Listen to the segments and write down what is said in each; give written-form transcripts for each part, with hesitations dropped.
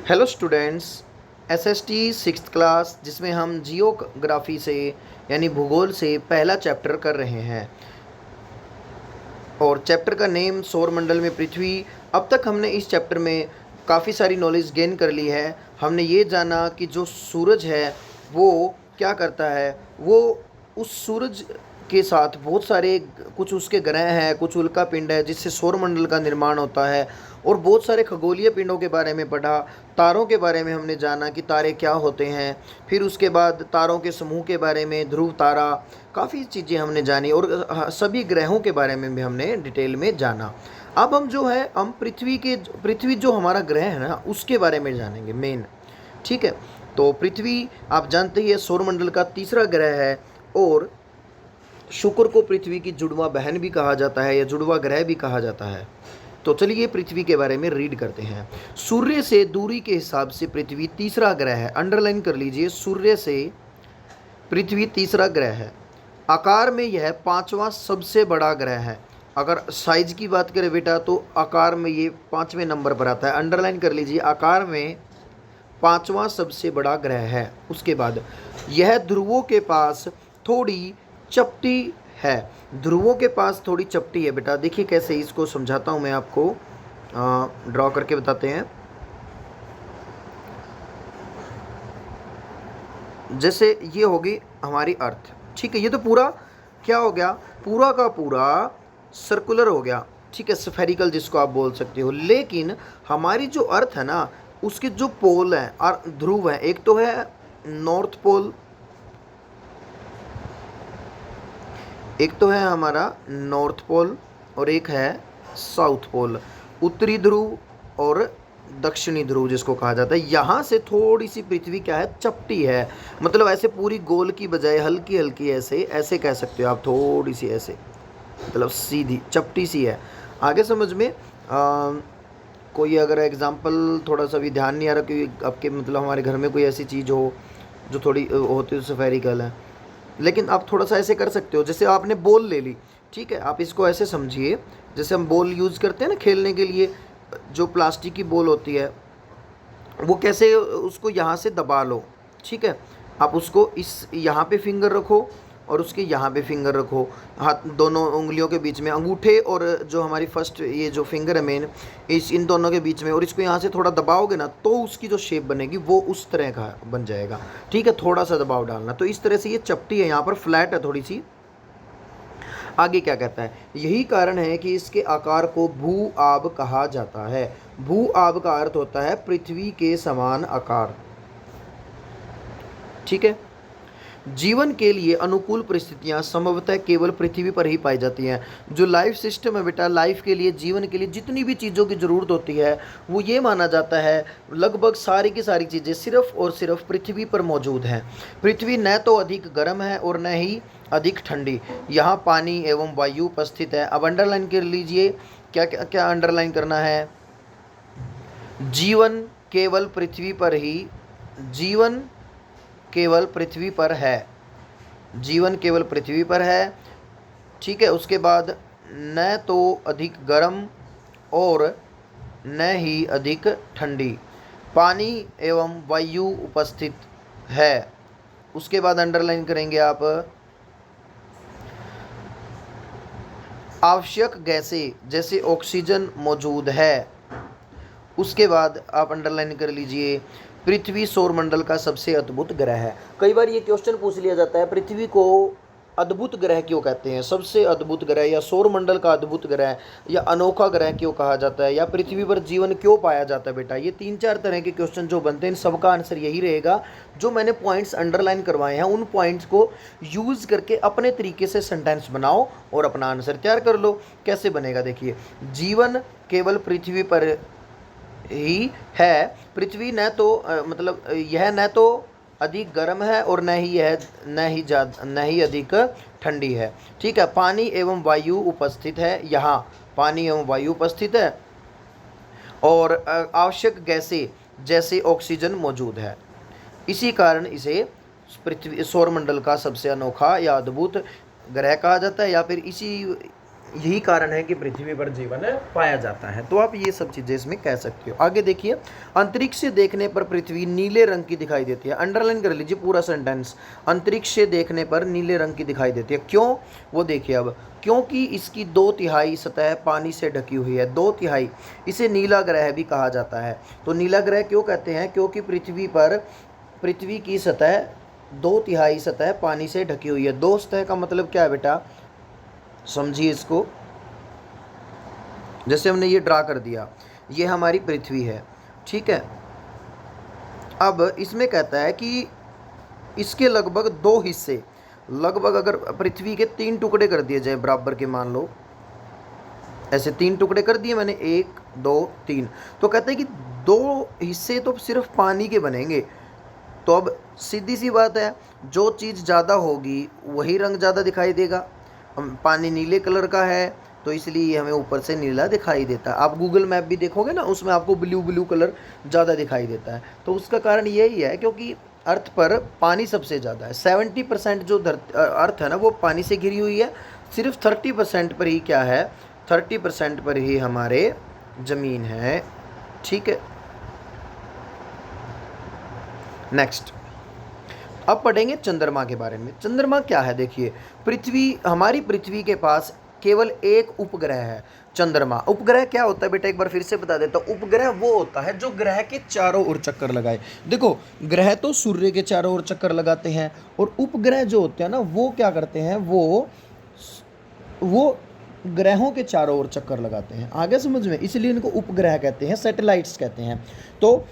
Hello students, SST sixth class जिसमें हम geography से यानी भूगोल से पहला चैप्टर कर रहे हैं और चैप्टर का नेम सौरमंडल में पृथ्वी। अब तक हमने इस चैप्टर में काफ़ी सारी नॉलेज गेन कर ली है। हमने ये जाना कि जो सूरज है वो क्या करता है, वो उस सूरज के साथ बहुत सारे कुछ उसके ग्रह हैं, कुछ उल्का पिंड है जिससे सौरमंडल का निर्माण होता है, और बहुत सारे खगोलीय पिंडों के बारे में पढ़ा। तारों के बारे में हमने जाना कि तारे क्या होते हैं, फिर उसके बाद तारों के समूह के बारे में, ध्रुव तारा, काफ़ी चीज़ें हमने जानी, और सभी ग्रहों के बारे में भी हमने डिटेल में जाना। अब हम जो है हम पृथ्वी जो हमारा ग्रह है ना उसके बारे में जानेंगे मेन। ठीक है, तो पृथ्वी आप जानते ही है सौरमंडल का तीसरा ग्रह है, और शुक्र को पृथ्वी की जुड़वा बहन भी कहा जाता है या जुड़वा ग्रह भी कहा जाता है। तो चलिए पृथ्वी के बारे में रीड करते हैं। सूर्य से दूरी के हिसाब से पृथ्वी तीसरा ग्रह है। अंडरलाइन कर लीजिए, सूर्य से पृथ्वी तीसरा ग्रह है। आकार में यह पांचवा सबसे बड़ा ग्रह है। अगर साइज की बात करें बेटा तो आकार में ये पांचवें नंबर पर आता है। अंडरलाइन कर लीजिए, आकार में पांचवा सबसे बड़ा ग्रह है। उसके बाद यह ध्रुवों के पास थोड़ी चपटी है। ध्रुवों के पास थोड़ी चपटी है बेटा। देखिए कैसे, इसको समझाता हूँ मैं आपको, ड्रॉ करके बताते हैं। जैसे ये होगी हमारी अर्थ, ठीक है, ये तो पूरा क्या हो गया, पूरा का पूरा सर्कुलर हो गया, ठीक है, स्फेरिकल जिसको आप बोल सकते हो। लेकिन हमारी जो अर्थ है ना उसके जो पोल हैं और ध्रुव हैं, एक तो है नॉर्थ पोल, एक तो है हमारा नॉर्थ पोल और एक है साउथ पोल, उत्तरी ध्रुव और दक्षिणी ध्रुव जिसको कहा जाता है। यहाँ से थोड़ी सी पृथ्वी क्या है, चपटी है, मतलब ऐसे पूरी गोल की बजाय हल्की हल्की ऐसे ऐसे कह सकते हो आप, थोड़ी सी ऐसे, मतलब सीधी चपटी सी है। आगे समझ में कोई अगर एग्जांपल थोड़ा सा भी ध्यान नहीं आ रहा कि आपके मतलब हमारे घर में कोई ऐसी चीज़ हो जो थोड़ी होती है स्फेरिकल है, लेकिन आप थोड़ा सा ऐसे कर सकते हो। जैसे आपने बॉल ले ली, ठीक है, आप इसको ऐसे समझिए जैसे हम बॉल यूज़ करते हैं ना खेलने के लिए, जो प्लास्टिक की बॉल होती है वो कैसे, उसको यहाँ से दबा लो, ठीक है, आप उसको इस यहाँ पे फिंगर रखो और उसके यहाँ पे फिंगर रखो, हाथ दोनों उंगलियों के बीच में, अंगूठे और जो हमारी फर्स्ट ये जो फिंगर है मेन, इन दोनों के बीच में, और इसको यहाँ से थोड़ा दबाओगे ना तो उसकी जो शेप बनेगी वो उस तरह का बन जाएगा। ठीक है, थोड़ा सा दबाव डालना। तो इस तरह से ये चपटी है, यहाँ पर फ्लैट है थोड़ी सी। आगे क्या कहता है, यही कारण है कि इसके आकार को भू आब कहा जाता है। भू आब का अर्थ होता है पृथ्वी के समान आकार। ठीक है, जीवन के लिए अनुकूल परिस्थितियां संभवतः केवल पृथ्वी पर ही पाई जाती हैं। जो लाइफ सिस्टम है बेटा, लाइफ के लिए, जीवन के लिए जितनी भी चीज़ों की ज़रूरत होती है वो ये माना जाता है लगभग सारी की सारी चीज़ें सिर्फ और सिर्फ पृथ्वी पर मौजूद हैं। पृथ्वी न तो अधिक गर्म है और न ही अधिक ठंडी। यहाँ पानी एवं वायु उपस्थित है। अब अंडरलाइन कर लीजिए, क्या क्या क्या अंडरलाइन करना है, जीवन केवल पृथ्वी पर ही, जीवन केवल पृथ्वी पर है, जीवन केवल पृथ्वी पर है। ठीक है, उसके बाद न तो अधिक गर्म और न ही अधिक ठंडी, पानी एवं वायु उपस्थित है। उसके बाद अंडरलाइन करेंगे आप, आवश्यक गैसें जैसे ऑक्सीजन मौजूद है। उसके बाद आप अंडरलाइन कर लीजिए, पृथ्वी सौरमंडल का सबसे अद्भुत ग्रह है। कई बार ये क्वेश्चन पूछ लिया जाता है, पृथ्वी को अद्भुत ग्रह क्यों कहते हैं, सबसे अद्भुत ग्रह, या सौरमंडल का अद्भुत ग्रह, या अनोखा ग्रह क्यों कहा जाता है, या पृथ्वी पर जीवन क्यों पाया जाता है बेटा। ये 3-4 तरह के क्वेश्चन जो बनते हैं, इन सबका आंसर यही रहेगा। जो मैंने पॉइंट्स अंडरलाइन करवाए हैं उन पॉइंट्स को यूज़ करके अपने तरीके से सेंटेंस बनाओ और अपना आंसर तैयार कर लो। कैसे बनेगा देखिए, जीवन केवल पृथ्वी पर ही है। पृथ्वी न तो मतलब यह न तो अधिक गर्म है और न ही अधिक ठंडी है। ठीक है, पानी एवं वायु उपस्थित है, यहाँ पानी एवं वायु उपस्थित है, और आवश्यक गैसें जैसे ऑक्सीजन मौजूद है। इसी कारण इसे पृथ्वी सौरमंडल का सबसे अनोखा या अद्भुत ग्रह कहा जाता है, या फिर इसी यही कारण है कि पृथ्वी पर जीवन पाया जाता है। तो आप ये सब चीज़ें इसमें कह सकते हो। आगे देखिए, अंतरिक्ष से देखने पर पृथ्वी नीले रंग की दिखाई देती है। अंडरलाइन कर लीजिए पूरा सेंटेंस, अंतरिक्ष से देखने पर नीले रंग की दिखाई देती है। क्यों, वो देखिए अब, क्योंकि इसकी 2/3 सतह पानी से ढकी हुई है। 2/3, इसे नीला ग्रह भी कहा जाता है। तो नीला ग्रह क्यों कहते हैं, क्योंकि पृथ्वी की सतह 2/3 सतह पानी से ढकी हुई है। 2 सतह का मतलब क्या है बेटा, समझिए इसको। जैसे हमने ये ड्रा कर दिया, ये हमारी पृथ्वी है, ठीक है। अब इसमें कहता है कि इसके लगभग 2 हिस्से, लगभग अगर पृथ्वी के 3 टुकड़े कर दिए जाए बराबर के, मान लो ऐसे 3 टुकड़े कर दिए मैंने, 1 2 3, तो कहते हैं कि 2 हिस्से तो सिर्फ पानी के बनेंगे। तो अब सीधी सी बात है, जो चीज़ ज़्यादा होगी वही रंग ज़्यादा दिखाई देगा। पानी नीले कलर का है तो इसलिए हमें ऊपर से नीला दिखाई देता है। आप गूगल मैप भी देखोगे ना, उसमें आपको ब्लू कलर ज़्यादा दिखाई देता है। तो उसका कारण यही है क्योंकि अर्थ पर पानी सबसे ज़्यादा है। 70% जो अर्थ है ना वो पानी से घिरी हुई है। सिर्फ 30% पर ही क्या है, 30% पर ही हमारे ज़मीन है, ठीक है। नेक्स्ट, अब पढ़ेंगे चंद्रमा के बारे में। चंद्रमा क्या है, देखिए हमारी पृथ्वी के पास केवल एक उपग्रह है, चंद्रमा। उपग्रह क्या होता है बेटा, एक बार फिर से बता देता हूँ। उपग्रह वो होता है जो ग्रह के चारों ओर चक्कर लगाए। देखो, ग्रह तो सूर्य के चारों ओर चक्कर लगाते हैं, और उपग्रह जो होते हैं ना वो क्या करते हैं, वो ग्रहों के चारों ओर चक्कर लगाते हैं। आगे समझ में, इसलिए इनको उपग्रह कहते हैं, सैटेलाइट्स कहते हैं। तो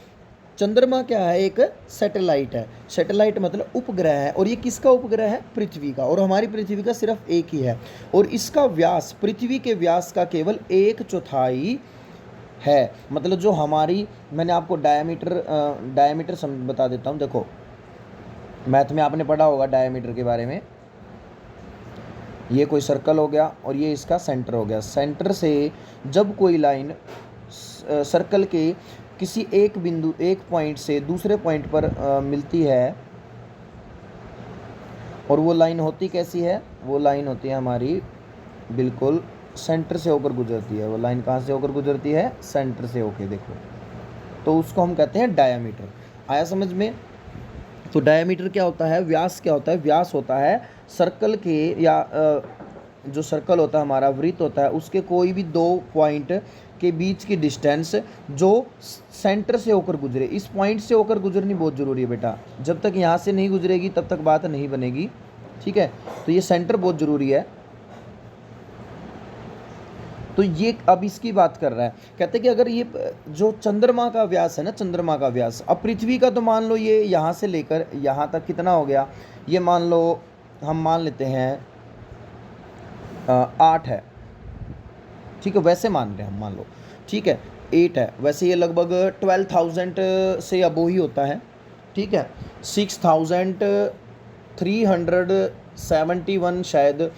चंद्रमा क्या है, एक सैटेलाइट है। सैटेलाइट मतलब उपग्रह है, और ये किसका उपग्रह है, पृथ्वी का। और हमारी पृथ्वी का सिर्फ एक ही है, और इसका व्यास पृथ्वी के व्यास का केवल 1/4 है। मतलब जो हमारी, मैंने आपको डायमीटर बता देता हूँ। देखो, मैथ में आपने पढ़ा होगा डायमीटर के बारे में। ये कोई सर्कल हो गया और ये इसका सेंटर हो गया। सेंटर से जब कोई लाइन सर्कल के किसी एक बिंदु, एक पॉइंट से दूसरे पॉइंट पर मिलती है, और वो लाइन होती कैसी है, वो लाइन होती है हमारी बिल्कुल सेंटर से होकर गुजरती है। वो लाइन कहाँ से होकर गुजरती है, सेंटर से होकर, देखो। तो उसको हम कहते हैं डायामीटर। आया समझ में। तो डायामीटर क्या होता है, व्यास क्या होता है, व्यास होता है सर्कल के, या जो सर्कल होता है हमारा, वृत्त होता है, उसके कोई भी 2 पॉइंट के बीच की डिस्टेंस जो सेंटर से होकर गुजरे। इस पॉइंट से होकर गुजरनी बहुत ज़रूरी है बेटा। जब तक यहाँ से नहीं गुजरेगी तब तक बात नहीं बनेगी, ठीक है। तो ये सेंटर बहुत ज़रूरी है। तो ये अब इसकी बात कर रहा है, कहते हैं कि अगर ये जो चंद्रमा का व्यास है ना, चंद्रमा का व्यास, अब पृथ्वी का तो मान लो ये यहाँ से लेकर यहाँ तक कितना हो गया, ये मान लो, हम मान लेते हैं 8 है, ठीक है। वैसे मान रहे हैं हम, मान लो, ठीक है, 8 है। वैसे ये लगभग 12,000 से अबो ही होता है, ठीक है। 6,371 शायद,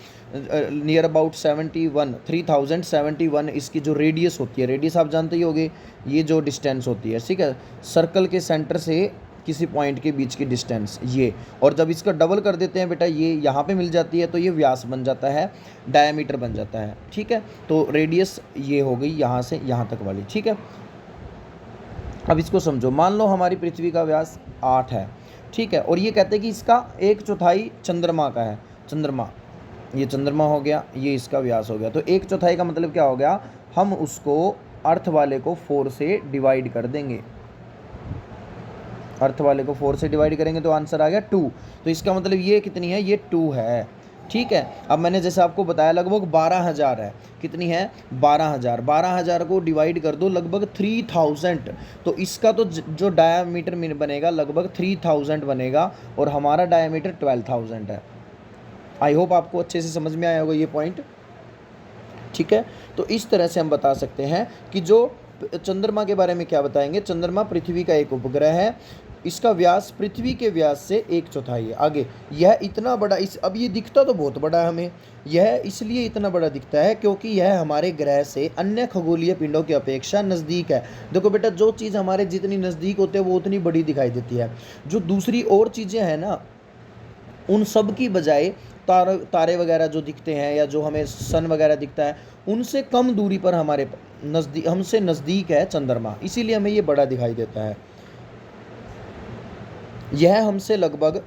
नियर अबाउट 71, 3071 इसकी जो रेडियस होती है। रेडियस आप जानते ही होंगे, ये जो डिस्टेंस होती है, ठीक है, सर्कल के सेंटर से किसी पॉइंट के बीच की डिस्टेंस ये। और जब इसका डबल कर देते हैं बेटा, ये यहाँ पे मिल जाती है, तो ये व्यास बन जाता है, डायमीटर बन जाता है, ठीक है। तो रेडियस ये हो गई यहाँ से यहाँ तक वाली, ठीक है। अब इसको समझो, मान लो हमारी पृथ्वी का व्यास 8 है, ठीक है, और ये कहते हैं कि इसका 1/4 चंद्रमा का है। चंद्रमा, ये चंद्रमा हो गया, ये इसका व्यास हो गया। तो 1/4 का मतलब क्या हो गया, हम उसको अर्थ वाले को 4 से डिवाइड कर देंगे। अर्थ वाले को 4 से डिवाइड करेंगे तो आंसर आ गया 2। तो इसका मतलब ये कितनी है, ये 2 है, ठीक है। अब मैंने जैसे आपको बताया लगभग 12,000 है। कितनी है, 12,000। 12,000 को डिवाइड कर दो लगभग 3,000, तो इसका तो जो डायामीटर बनेगा लगभग 3,000 बनेगा, और हमारा डायामीटर 12,000 है। आई होप आपको अच्छे से समझ में आया होगा ये पॉइंट, ठीक है। तो इस तरह से हम बता सकते हैं कि जो चंद्रमा के बारे में क्या बताएंगे, चंद्रमा पृथ्वी का एक उपग्रह है, इसका व्यास पृथ्वी के व्यास से 1/4 है। आगे, यह इतना बड़ा, अब ये दिखता तो बहुत बड़ा है हमें, यह इसलिए इतना बड़ा दिखता है क्योंकि यह हमारे ग्रह से अन्य खगोलीय पिंडों की अपेक्षा नज़दीक है। देखो बेटा, जो चीज़ हमारे जितनी नज़दीक होती है वो उतनी बड़ी दिखाई देती है। जो दूसरी और चीज़ें हैं ना, उन सब की बजाय तारे वगैरह जो दिखते हैं या जो हमें सन वगैरह दिखता है, उनसे कम दूरी पर हमारे नज़दीक, हमसे नज़दीक है चंद्रमा, इसीलिए हमें ये बड़ा दिखाई देता है। यह हमसे लगभग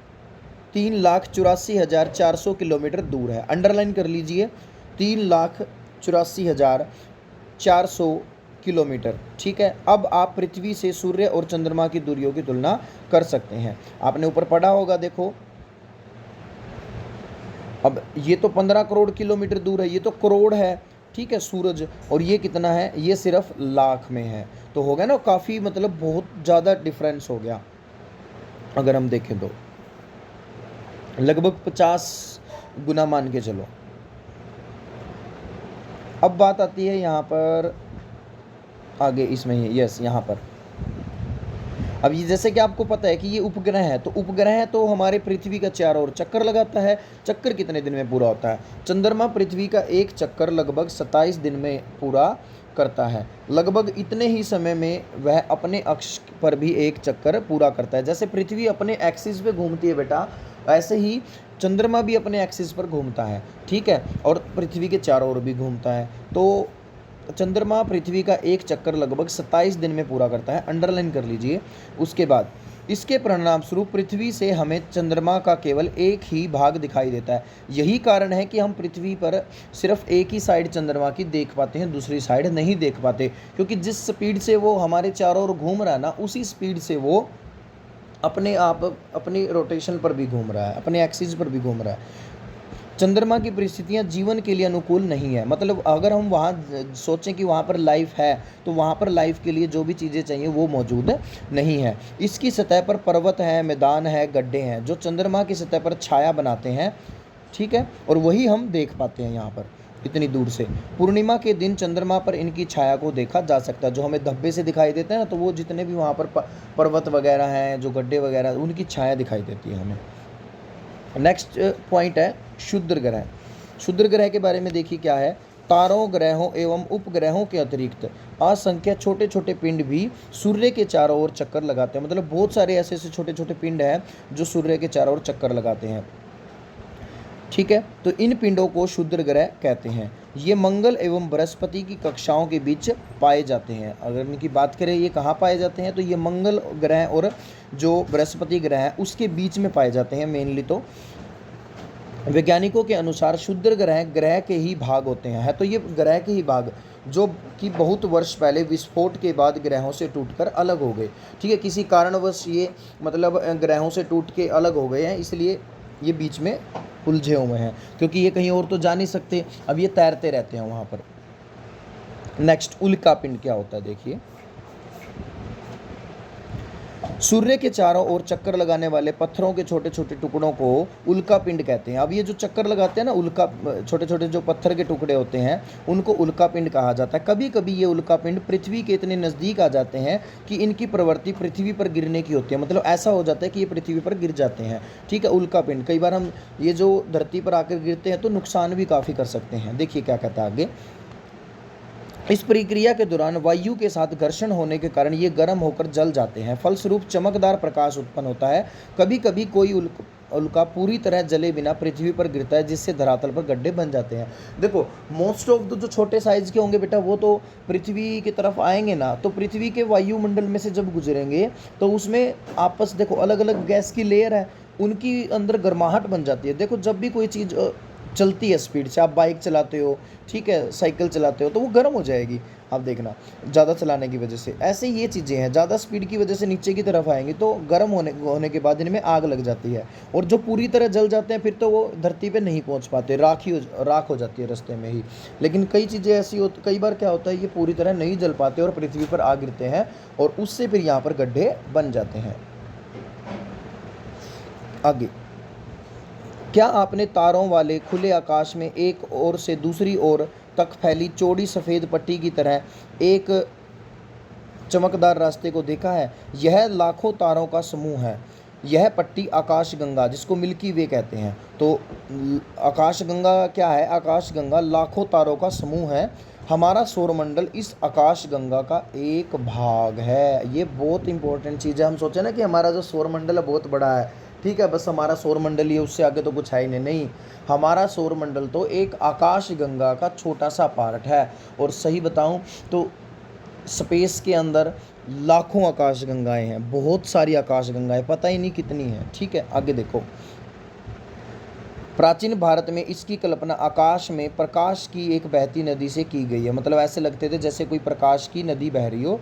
3,84,400 किलोमीटर दूर है। अंडरलाइन कर लीजिए, 3,84,400 किलोमीटर। ठीक है, अब आप पृथ्वी से सूर्य और चंद्रमा की दूरियों की तुलना कर सकते हैं। आपने ऊपर पढ़ा होगा, देखो अब ये तो 15 करोड़ किलोमीटर दूर है, ये तो करोड़ है, ठीक है सूरज, और ये कितना है, ये सिर्फ लाख में है। तो हो गया ना काफ़ी, मतलब बहुत ज़्यादा डिफरेंस हो गया। अगर हम देखें तो लगभग 50 गुना मान के चलो। अब बात आती है यहाँ पर आगे, इसमें ही यस, यहाँ पर अब ये जैसे कि आपको पता है कि ये उपग्रह है, तो उपग्रह तो हमारे पृथ्वी का चारों ओर चक्कर लगाता है। चक्कर कितने दिन में पूरा होता है? चंद्रमा पृथ्वी का एक चक्कर लगभग 27 दिन में पूरा करता है। लगभग इतने ही समय में वह अपने अक्ष पर भी एक चक्कर पूरा करता है। जैसे पृथ्वी अपने एक्सिस पे घूमती है बेटा, ऐसे ही चंद्रमा भी अपने एक्सिस पर घूमता है, ठीक है, और पृथ्वी के चारों ओर भी घूमता है। तो चंद्रमा पृथ्वी का एक चक्कर लगभग 27 दिन में पूरा करता है, अंडरलाइन कर लीजिए। उसके बाद इसके परिणाम स्वरूप पृथ्वी से हमें चंद्रमा का केवल एक ही भाग दिखाई देता है। यही कारण है कि हम पृथ्वी पर सिर्फ एक ही साइड चंद्रमा की देख पाते हैं, दूसरी साइड नहीं देख पाते, क्योंकि जिस स्पीड से वो हमारे चारों ओर घूम रहा है ना, उसी स्पीड से वो अपने आप अपनी रोटेशन पर भी घूम रहा है, अपने एक्सिस पर भी घूम रहा है। चंद्रमा की परिस्थितियां जीवन के लिए अनुकूल नहीं है। मतलब अगर हम वहाँ सोचें कि वहाँ पर लाइफ है, तो वहाँ पर लाइफ के लिए जो भी चीज़ें चाहिए वो मौजूद नहीं है। इसकी सतह पर पर्वत है, मैदान है, गड्ढे हैं, जो चंद्रमा की सतह पर छाया बनाते हैं, ठीक है, और वही हम देख पाते हैं यहाँ पर इतनी दूर से। पूर्णिमा के दिन चंद्रमा पर इनकी छाया को देखा जा सकता है। जो हमें धब्बे से दिखाई देते हैं ना, तो वो जितने भी वहाँ पर पर्वत वगैरह हैं, जो गड्ढे वगैरह, उनकी छाया दिखाई देती है हमें। नेक्स्ट पॉइंट है क्षुद्र ग्रह। क्षुद्र ग्रह के बारे में देखिए क्या है। तारों, ग्रहों एवं उपग्रहों के अतिरिक्त असंख्य छोटे छोटे पिंड भी सूर्य के चारों ओर चक्कर लगाते हैं। मतलब बहुत सारे ऐसे ऐसे छोटे छोटे पिंड हैं जो सूर्य के चारों ओर चक्कर लगाते हैं, ठीक है। तो इन पिंडों को क्षुद्र ग्रह कहते हैं। ये मंगल एवं बृहस्पति की कक्षाओं के बीच पाए जाते हैं। अगर इनकी बात करें ये कहाँ पाए जाते हैं, तो ये मंगल ग्रह और जो बृहस्पति ग्रह है उसके बीच में पाए जाते हैं मेनली। तो वैज्ञानिकों के अनुसार क्षुद्र ग्रह ग्रह के ही भाग होते हैं। है तो ये ग्रह के ही भाग जो कि बहुत वर्ष पहले विस्फोट के बाद ग्रहों से टूटकर अलग हो गए, ठीक है। किसी कारणवश ये मतलब ग्रहों से टूट के अलग हो गए हैं, इसलिए ये बीच में उलझे हुए हैं, क्योंकि ये कहीं और तो जा नहीं सकते, अब ये तैरते रहते हैं वहाँ पर। नेक्स्ट, उल्का पिंड क्या होता है देखिए। सूर्य के चारों ओर चक्कर लगाने वाले पत्थरों के छोटे छोटे टुकड़ों को उल्का पिंड कहते हैं। अब ये जो चक्कर लगाते हैं ना, उल्का छोटे छोटे जो पत्थर के टुकड़े होते हैं उनको उल्का पिंड कहा जाता है। कभी कभी ये उल्का पिंड पृथ्वी के इतने नज़दीक आ जाते हैं कि इनकी प्रवृत्ति पृथ्वी पर गिरने की होती है। मतलब ऐसा हो जाता है कि ये पृथ्वी पर गिर जाते हैं, ठीक है। उल्का पिंड कई बार हम ये जो धरती पर आकर गिरते हैं तो नुकसान भी काफ़ी कर सकते हैं। देखिए क्या कहता है आगे। इस प्रक्रिया के दौरान वायु के साथ घर्षण होने के कारण ये गर्म होकर जल जाते हैं, फलस्वरूप चमकदार प्रकाश उत्पन्न होता है। कभी कभी कोई उल्का पूरी तरह जले बिना पृथ्वी पर गिरता है, जिससे धरातल पर गड्ढे बन जाते हैं। देखो मोस्ट ऑफ द जो छोटे साइज के होंगे बेटा, वो तो पृथ्वी की तरफ आएंगे ना, तो पृथ्वी के वायुमंडल में से जब गुजरेंगे तो उसमें आपस देखो अलग अलग गैस की लेयर है, उनकी अंदर गर्माहट बन जाती है। देखो जब भी कोई चीज़ चलती है स्पीड से, आप बाइक चलाते हो, ठीक है, साइकिल चलाते हो, तो वो गर्म हो जाएगी। आप देखना ज़्यादा चलाने की वजह से, ऐसे ये चीज़ें हैं, ज़्यादा स्पीड की वजह से नीचे की तरफ आएंगी तो गर्म होने के बाद इनमें आग लग जाती है, और जो पूरी तरह जल जाते हैं फिर तो वो धरती पे नहीं पहुंच पाते, राख हो जाती है रास्ते में ही। लेकिन कई चीज़ें ऐसी होती, कई बार क्या होता है ये पूरी तरह नहीं जल पाते और पृथ्वी पर आ गिरते हैं, और उससे फिर यहाँ पर गड्ढे बन जाते हैं। आगे, क्या आपने तारों वाले खुले आकाश में एक ओर से दूसरी ओर तक फैली चौड़ी सफ़ेद पट्टी की तरह एक चमकदार रास्ते को देखा है? यह लाखों तारों का समूह है। यह पट्टी आकाशगंगा, जिसको मिल्की वे कहते हैं। तो आकाशगंगा क्या है? आकाशगंगा लाखों तारों का समूह है। हमारा सौरमंडल इस आकाशगंगा का एक भाग है। ये बहुत इंपॉर्टेंट चीज़ है। हम सोचें ना कि हमारा जो सौरमंडल है बहुत बड़ा है, ठीक है, बस हमारा सौर मंडल ही है, उससे आगे तो कुछ है ही नहीं। हमारा सौर मंडल तो एक आकाश गंगा का छोटा सा पार्ट है। और सही बताऊं तो स्पेस के अंदर लाखों आकाश गंगाएं हैं, बहुत सारी आकाश गंगाएं, पता ही नहीं कितनी हैं। ठीक है, आगे देखो। प्राचीन भारत में इसकी कल्पना आकाश में प्रकाश की एक बहती नदी से की गई है। मतलब ऐसे लगते थे जैसे कोई प्रकाश की नदी बह रही हो,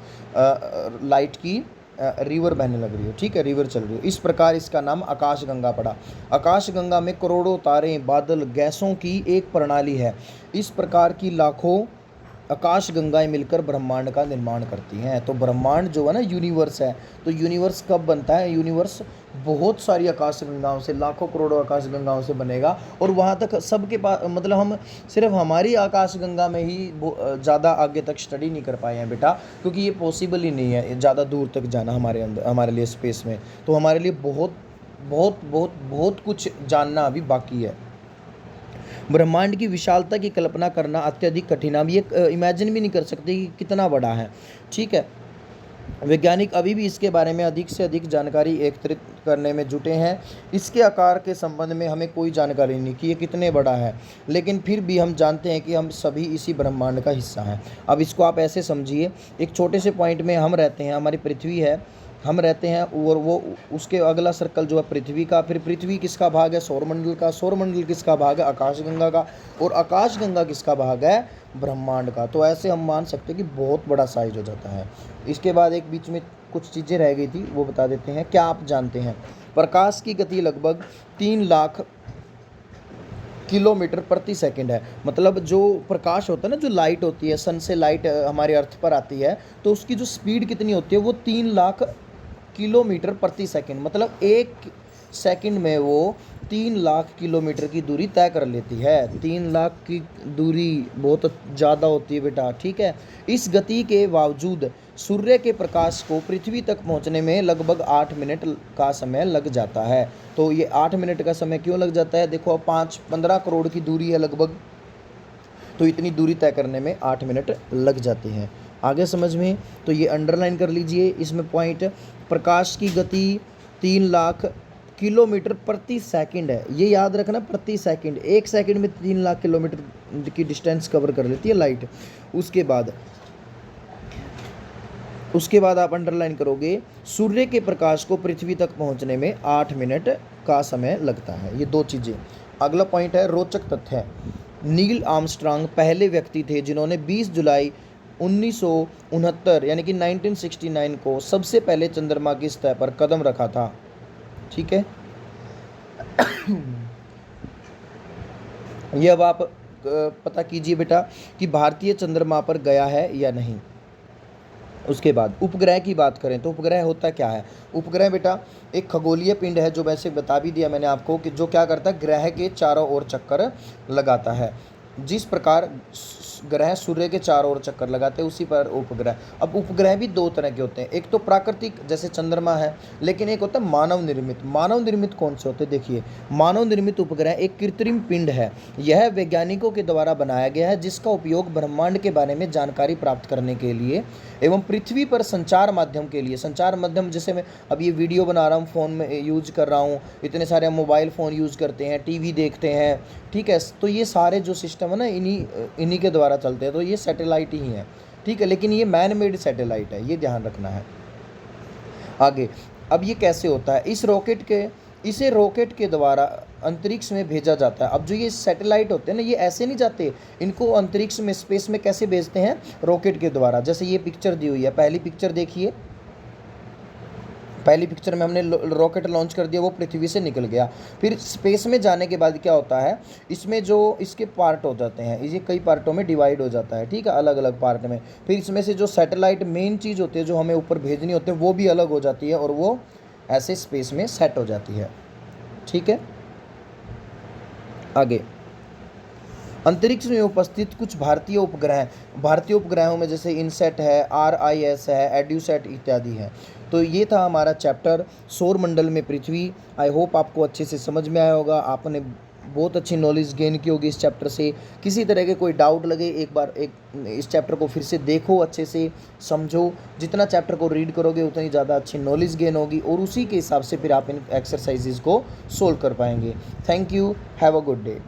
लाइट की रिवर बहने लग रही हो। ठीक है, रिवर चल रही हो। इस प्रकार इसका नाम आकाश गंगा पड़ा। आकाश गंगा में करोड़ों तारे, बादल, गैसों की एक प्रणाली है। इस प्रकार की लाखों आकाश गंगाएं मिलकर ब्रह्मांड का निर्माण करती हैं। तो ब्रह्मांड जो है ना, यूनिवर्स है। तो यूनिवर्स कब बनता है? यूनिवर्स बहुत सारी आकाश गंगाओं से, लाखों करोड़ों आकाश गंगाओं से बनेगा। और वहाँ तक सबके पास, मतलब हम सिर्फ हमारी आकाश गंगा में ही ज़्यादा आगे तक स्टडी नहीं कर पाए हैं बेटा, क्योंकि ये पॉसिबल ही नहीं है ज़्यादा दूर तक जाना हमारे अंदर, हमारे लिए स्पेस में। तो हमारे लिए बहुत बहुत बहुत बहुत कुछ जानना अभी बाकी है। ब्रह्मांड की विशालता की कल्पना करना अत्यधिक कठिन है। हम ये इमेजिन भी नहीं कर सकते कि कितना बड़ा है। ठीक है, वैज्ञानिक अभी भी इसके बारे में अधिक से अधिक जानकारी एकत्रित करने में जुटे हैं। इसके आकार के संबंध में हमें कोई जानकारी नहीं कि ये कितने बड़ा है, लेकिन फिर भी हम जानते हैं कि हम सभी इसी ब्रह्मांड का हिस्सा हैं। अब इसको आप ऐसे समझिए, एक छोटे से पॉइंट में हम रहते हैं, हमारी पृथ्वी है, हम रहते हैं, और वो उसके अगला सर्कल जो है पृथ्वी का, फिर पृथ्वी किसका भाग है? सौरमंडल का। सौरमंडल किसका भाग है? आकाशगंगा का। और आकाशगंगा किसका भाग है? ब्रह्मांड का। तो ऐसे हम मान सकते हैं कि बहुत बड़ा साइज हो जाता है। इसके बाद एक बीच में कुछ चीज़ें रह गई थी, वो बता देते हैं। क्या आप जानते हैं प्रकाश की गति लगभग 3 लाख किलोमीटर प्रति सेकंड है? मतलब जो प्रकाश होता है ना, जो लाइट होती है, सन से लाइट हमारे अर्थ पर आती है, तो उसकी जो स्पीड कितनी होती है? वो 3 लाख किलोमीटर प्रति सेकंड। मतलब एक सेकंड में वो 3 लाख किलोमीटर की दूरी तय कर लेती है। 3 लाख की दूरी बहुत ज़्यादा होती है बेटा। ठीक है, इस गति के बावजूद सूर्य के प्रकाश को पृथ्वी तक पहुंचने में लगभग 8 मिनट का समय लग जाता है। तो ये 8 मिनट का समय क्यों लग जाता है? देखो, 15 करोड़ की दूरी है लगभग, तो इतनी दूरी तय करने में 8 मिनट लग जाते हैं। आगे समझ में? तो ये अंडरलाइन कर लीजिए इसमें पॉइंट। प्रकाश की गति 3 लाख किलोमीटर प्रति सेकंड है, ये याद रखना, प्रति सेकंड। एक सेकंड में 3 लाख किलोमीटर की डिस्टेंस कवर कर लेती है लाइट। उसके बाद आप अंडरलाइन करोगे, सूर्य के प्रकाश को पृथ्वी तक पहुंचने में 8 मिनट का समय लगता है। ये 2 चीज़ें। अगला पॉइंट है रोचक तथ्य। नील आर्मस्ट्रांग पहले व्यक्ति थे जिन्होंने 20 जुलाई 1969 यानी कि 1969 को सबसे पहले चंद्रमा की सतह पर कदम रखा था। ठीक है, ये अब आप पता कीजिए बेटा कि भारतीय चंद्रमा पर गया है या नहीं। उसके बाद उपग्रह की बात करें तो उपग्रह होता क्या है? उपग्रह बेटा एक खगोलीय पिंड है, जो वैसे बता भी दिया मैंने आपको, कि जो क्या करता है, ग्रह के चारों ओर चक्कर लगाता है। जिस प्रकार ग्रह सूर्य के चारों ओर चक्कर लगाते हैं, उसी पर उपग्रह। अब उपग्रह भी 2 तरह के होते हैं, एक तो प्राकृतिक जैसे चंद्रमा है, लेकिन एक होता है मानव निर्मित। मानव निर्मित कौन से होते हैं? देखिए, मानव निर्मित उपग्रह एक कृत्रिम पिंड है। यह वैज्ञानिकों के द्वारा बनाया गया है, जिसका उपयोग ब्रह्मांड के बारे में जानकारी प्राप्त करने के लिए एवं पृथ्वी पर संचार माध्यम के लिए। संचार माध्यम जैसे मैं अब ये वीडियो बना रहा हूँ, फ़ोन में यूज कर रहा हूँ, इतने सारे हम मोबाइल फ़ोन यूज़ करते हैं, टीवी देखते हैं। ठीक है, तो ये सारे जो सिस्टम है ना, इन्हीं के द्वारा चलते हैं। तो ये सैटेलाइट ही हैं। ठीक है, लेकिन ये मैन मेड सैटेलाइट है, ये ध्यान रखना है। आगे, अब ये कैसे होता है? इसे रॉकेट के द्वारा अंतरिक्ष में भेजा जाता है। अब जो ये सैटेलाइट होते हैं ना, ये ऐसे नहीं जाते, इनको अंतरिक्ष में, स्पेस में कैसे भेजते हैं? रॉकेट के द्वारा। जैसे ये पिक्चर दी हुई है, पहली पिक्चर देखिए, पहली पिक्चर में हमने रॉकेट लॉन्च कर दिया, वो पृथ्वी से निकल गया। फिर स्पेस में जाने के बाद क्या होता है, इसमें जो इसके पार्ट हो जाते हैं, ये कई पार्टों में डिवाइड हो जाता है। ठीक है, अलग अलग पार्ट में। फिर इसमें से जो सैटेलाइट मेन चीज़ होती है, जो हमें ऊपर भेजनी होती है, वो भी अलग हो जाती है, और वो ऐसे स्पेस में सेट हो जाती है। ठीक है, आगे, अंतरिक्ष में उपस्थित कुछ भारतीय उपग्रहों में जैसे इनसेट है, RIS है, एड्यूसैट इत्यादि है। तो ये था हमारा चैप्टर सौर मंडल में पृथ्वी। आई होप आपको अच्छे से समझ में आया होगा। आपने बहुत अच्छी नॉलेज गेन की होगी इस चैप्टर से। किसी तरह के कोई डाउट लगे, एक बार इस चैप्टर को फिर से देखो, अच्छे से समझो। जितना चैप्टर को रीड करोगे उतनी ज़्यादा अच्छी नॉलेज गेन होगी और उसी के हिसाब से फिर आप इन एक्सरसाइजेज को सोल्व कर पाएंगे। Thank you, have a good day.